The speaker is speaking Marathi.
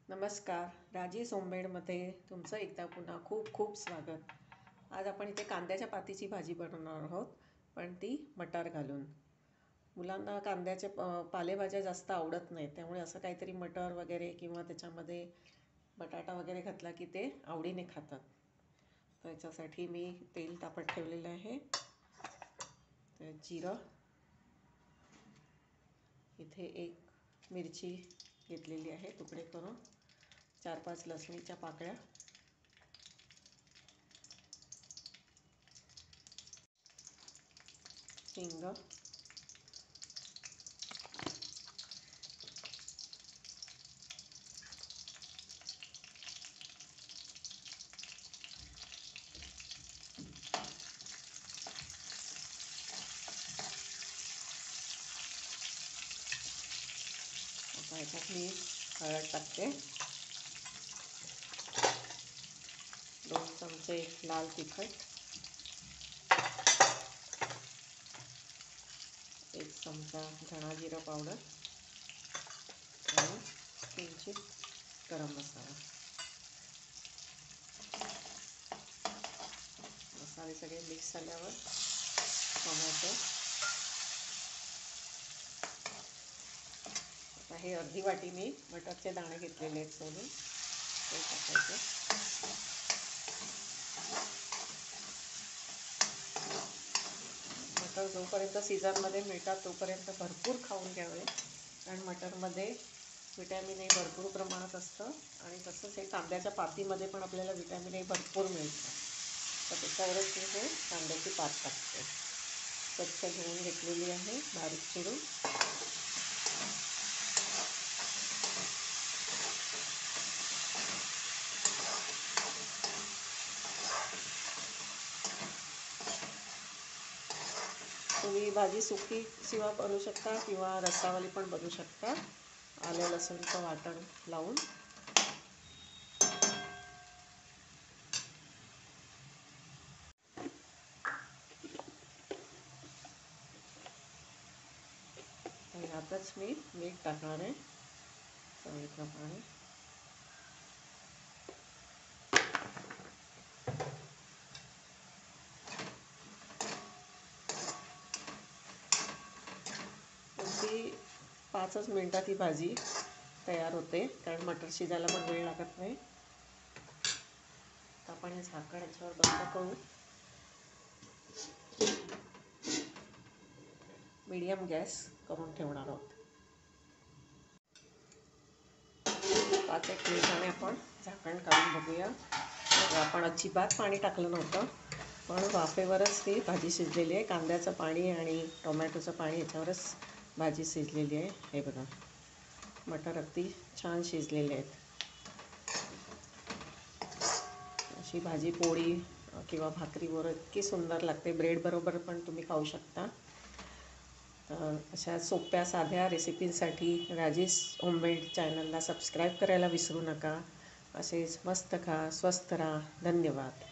नमस्कार, राजेश होममेडमध्ये तुमचं एकदा पुन्हा खूप खूप स्वागत. आज आपण इथे कांद्याच्या पातीची भाजी बनवणार आहोत, पण ती मटार घालून. मुलांना कांद्याचे पालेभाज्या जास्त आवडत नाहीत, त्यामुळे असं काहीतरी मटर वगैरे किंवा त्याच्यामध्ये बटाटा वगैरे घातला की ते आवडीने खातात. तर याच्यासाठी मी तेल तापत ठेवलेलं आहे. तर जिरं, इथे एक मिरची घेतलेली आहे तुकडे करून, 4-5 लसणीच्या पाकळ्या, हिंग, आता ह्याच्यात मी हळद टाकते, 2 चमचे लाल तिखट, 1 चमचा धना जिरं पावडर आणि किंचित गरम मसाला. मसाले सगळे मिक्स झाल्यावर टोमॅटो, आता हे अर्धी वाटी मी मटरचे दाणे घेतलेले आहेत सोलून, ते टाकायचे. मटर जोपर्यंत सीझनमध्ये मिळतात तोपर्यंत भरपूर खाऊन घ्यावे, कारण मटरमध्ये विटॅमिन ए भरपूर प्रमाणात असतं आणि तसंच हे कांद्याच्या पातीमध्ये पण आपल्याला विटॅमिन ए भरपूर मिळतं. तर त्याच्यावरच मी हे कांद्याची पात टाकते. स्वच्छ धुवून घेतलेली आहे बारीक चिरून. तुम्ही भाजी सुकी शिवा बनवू शकता किंवा रस्सावाली पण बनवू शकता, आलं लसूणचं वाटण लावून. यातच मी मीठ टाकणार आहे, चवीप्रमाणे. अगदी 5च मिनटात ही भाजी तयार होते, कारण मटर शिजायला पण वेळ लागत नाही. आपण हे झाकण याच्यावर बंद करू, मीडियम गॅस करून ठेवणार आहोत. 5-1 मिनिटाने आपण झाकण काढून बघूया. आपण अजिबात पाणी टाकलं नव्हतं, पण वाफेवरच ती भाजी शिजलेली आहे. कांद्याचं पाणी आणि टोमॅटोचं पाणी याच्यावरच भाजी शिजलेली आहे. हे बघा, मटर अगदी छान शिजलेले आहेत. अशी भाजी पोळी किंवा भाकरीबरोबर इतकी सुंदर लागते. ब्रेड बरोबर पण तुम्ही खाऊ शकता. तर अशा सोप्या साध्या रेसिपींसाठी राजेश होममेड चॅनलला सबस्क्राईब करायला विसरू नका. असेच मस्त खा, स्वस्त राहा. धन्यवाद.